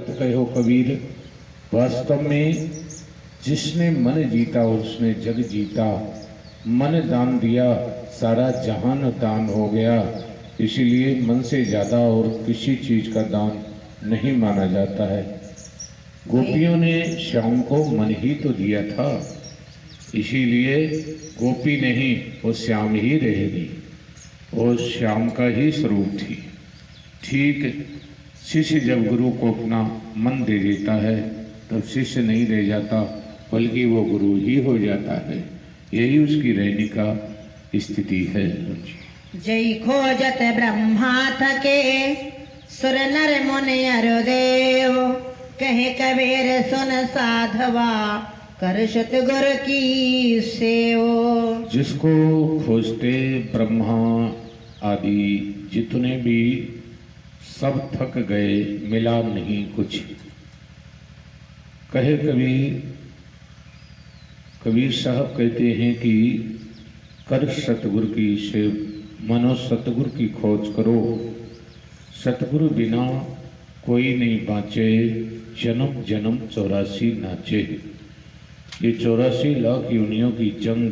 सत्य कहो कबीर। वास्तव में जिसने मन जीता उसने जग जीता। मन दान दिया सारा जहान दान हो गया। इसीलिए मन से ज़्यादा और किसी चीज़ का दान नहीं माना जाता है। गोपियों ने श्याम को मन ही तो दिया था, इसीलिए गोपी नहीं वो श्याम ही रहेगी। वो श्याम का ही स्वरूप थी। ठीक शिष्य जब गुरु को अपना मन दे देता है तब शिष्य नहीं रह जाता, बल्कि वो गुरु ही हो जाता है। यही उसकी रहने का स्थिति है। जय खोजत ब्रह्मा थके सुर नर मुनि अर देव। कहे कबीर सुन साधवा कर सतगुरु की सेव। जिसको खोजते ब्रह्मा आदि जितने भी सब थक गए, मिला नहीं कुछ। कहे कबीर साहब कहते हैं कि कर सतगुरु की सेव, मनो सतगुरु की खोज करो। सतगुरु बिना कोई नहीं बाँचे, जन्म जन्म 84 नाचे। ये 84 लाख योनियों की जंग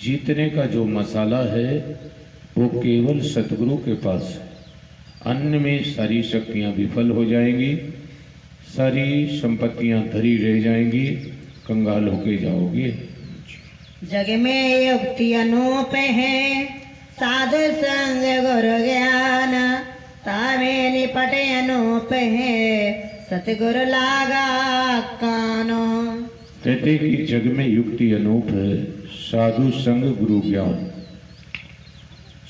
जीतने का जो मसाला है वो केवल सतगुरु के पास है। अन्य में सारी शक्तियाँ विफल हो जाएंगी, सारी संपत्तियाँ धरी रह जाएंगी, कंगाल होके जाओगे। जग में युक्ति अनूप है साधु संग गुरु ज्ञान। तावे निपट अनूप है सतगुरु लागा कानो। कहते कि जग में युक्ति अनूप है साधु संग गुरु ज्ञान।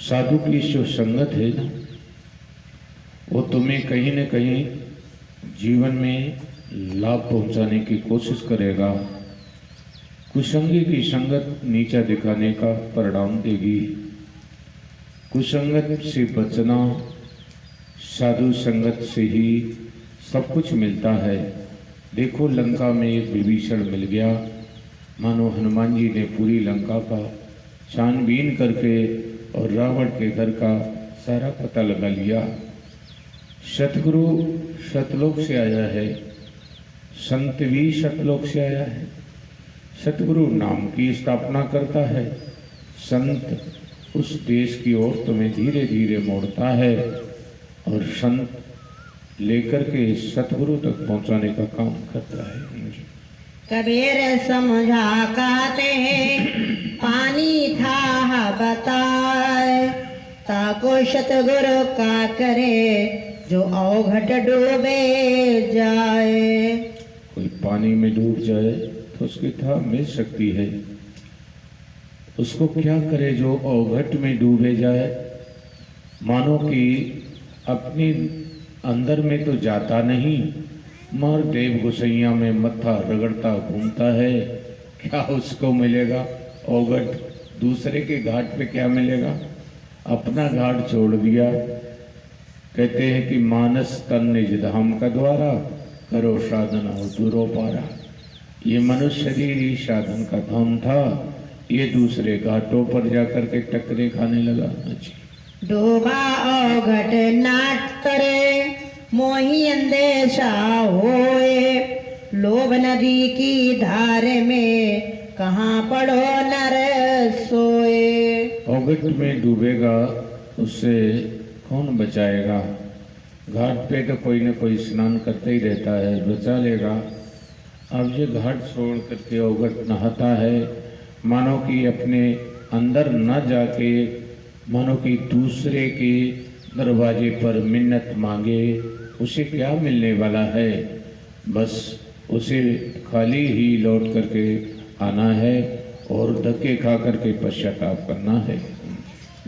साधु की जो संगत है ना, वो तुम्हें कहीं न कहीं जीवन में लाभ पहुंचाने की कोशिश करेगा। कुसंगी की संगत नीचा दिखाने का परिणाम देगी। कुसंगत से बचना, साधु संगत से ही सब कुछ मिलता है। देखो लंका में एक विभीषण मिल गया, मानो हनुमान जी ने पूरी लंका का छानबीन करके और रावण के घर का सारा पता लगा लिया। सतगुरु सतलोक से आया है, संत भी सतलोक से आया है। सतगुरु नाम की स्थापना करता है, संत उस देश की ओर तुम्हें धीरे धीरे मोड़ता है और संत लेकर के सतगुरु तक पहुंचाने का काम करता है। कबीर समझा कहते हैं पानी था बताए। ताको सतगुरु का करे जो अवघट डूबे जाए। कोई पानी में डूब जाए तो उसकी था मिल सकती है, उसको क्या करे जो अवघट में डूबे जाए। मानो कि अपनी अंदर में तो जाता नहीं, मगर देव गोसैया में मत्था रगड़ता घूमता है। क्या उसको मिलेगा अवघट? दूसरे के घाट पे क्या मिलेगा? अपना घाट छोड़ दिया। कहते हैं कि मानस तन निज धाम का द्वारा, करो साधन और दूरो पारा। ये मनुष्य शरीर ही साधन का धाम था, ये दूसरे घाटों पर जाकर के टक्करे खाने लगा। डूबा अवघट नाट करे मोही अंदेशा होए। लोभ नदी की धार में कहाँ पड़ो नर सोए। अवघट में डूबेगा उससे कौन बचाएगा? घाट पे तो कोई न कोई स्नान करते ही रहता है, बचा लेगा। अब ये घाट छोड़ करके अवघट नहाता है, मानो कि अपने अंदर न जाके, मानो कि दूसरे के दरवाजे पर मिन्नत मांगे। उसे क्या मिलने वाला है? बस उसे खाली ही लौट करके आना है और धक्के खा करके पश्चाताप करना है।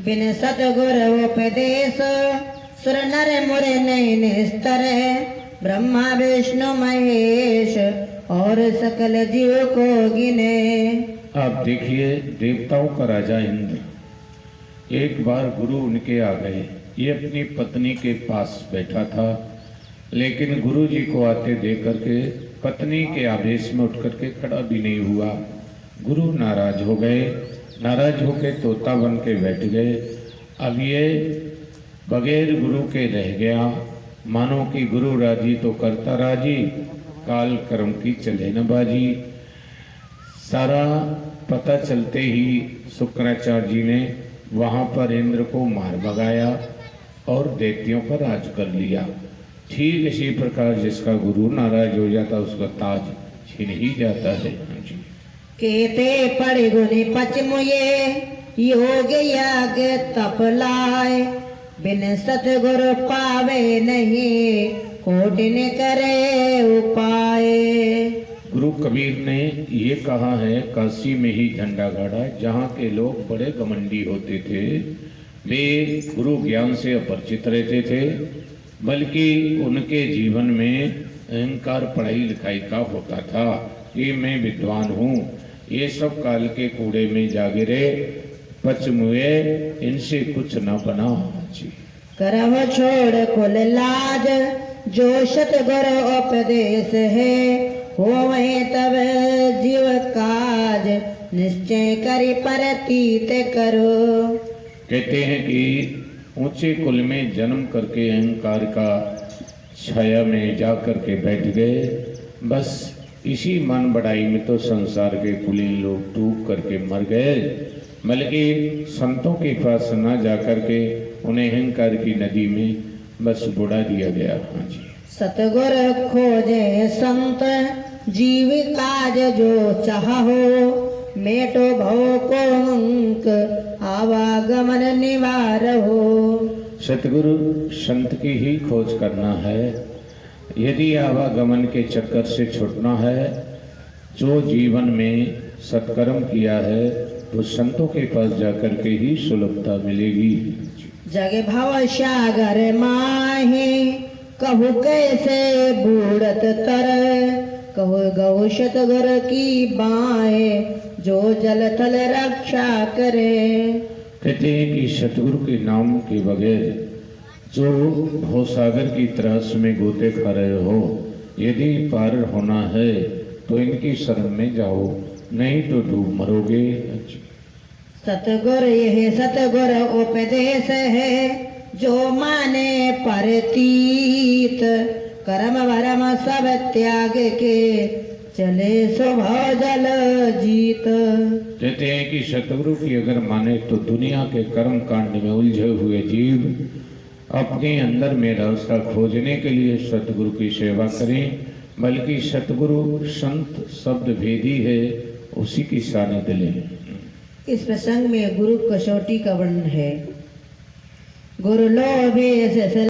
बिन सतगुरु उपदेश सुर नर मुरे नहीं निस्तर। ब्रह्मा विष्णु महेश और सकल जीव को गिने। आप देखिए देवताओं का राजा इंद्र, एक बार गुरु उनके आ गए। ये अपनी पत्नी के पास बैठा था, लेकिन गुरु जी को आते देख करके पत्नी के आदेश में उठ करके खड़ा भी नहीं हुआ। गुरु नाराज हो गए, नाराज होके तोता बन के बैठ गए। अब ये बगैर गुरु के रह गया, मानो कि गुरु राजी तो करता राजी, काल कर्म की चले न बाजी। सारा पता चलते ही शुक्राचार्य जी ने वहां पर इंद्र को मार भगाया और दैत्यों पर राज कर लिया। ठीक इसी प्रकार जिसका गुरु नाराज हो जाता उसका ताज छीन ही जाता है। हाँ जी। केते पड़ गुनि पचमुए योग याग तप लाए, बिन सतगुरु पावे नहीं कोटिन करे उपाय। गुरु कबीर ने ये कहा है, काशी में ही झंडा गाड़ा। जहाँ के लोग बड़े घमंडी होते थे, वे गुरु ज्ञान से अपरिचित रहते थे, बल्कि उनके जीवन में अहंकार पढ़ाई लिखाई का होता था। ये मैं विद्वान हूँ, ये सब काल के कूड़े में जा गिरे, पचमुए इनसे कुछ न बना। जी। करव छोड़ कुल लाज, जो सतगुरु उपदेश है, होवे तब जीव काज, निश्चय करी परतीत करो। कहते हैं कि ऊंचे कुल में जन्म करके अहंकार का छाया में जा करके बैठ गए। बस इसी मन बढ़ाई में तो संसार के कुलीन लोग डूब करके मर गए, बल्कि संतों के पास न जा करके उन्हें अहंकार की नदी में बस बुड़ा दिया गया। हाँ जी। सतगुर खोजे संत, जीव काज जो चाहो, मेटो भव को अंक, आवागमन निवार हो। सतगुरु संत की ही खोज करना है। यदि आवागमन के चक्कर से छूटना है, जो जीवन में सत्कर्म किया है वो संतों के पास जाकर के ही सुलभता मिलेगी। जग भव सागर माही, कहु कैसे बूढ़त तर, कहु गौ सतगुर की बाए, जो जल थल रक्षा करे। कहते हैं कि सतगुरु के नाम के बगैर जो भवसागर की त्रास में गोते खा रहे हो, यदि पार होना है तो इनकी शरण में जाओ, नहीं तो डूब मरोगे। सतगुर यह सतगुर उपदेश है, जो माने परतीत, कर्म वरम सब त्याग के, चले स्वभाव जल जीत। कहते हैं कि सतगुरु की अगर माने तो दुनिया के कर्म कांड में उलझे हुए जीव अपने अंदर में रास्ता खोजने के लिए सतगुरु की सेवा करें, बल्कि सतगुरु संत शब्द भेदी है, उसी की सानिध्य लें। इस प्रसंग में गुरु कसौटी का वर्णन है। गुरु लोभे से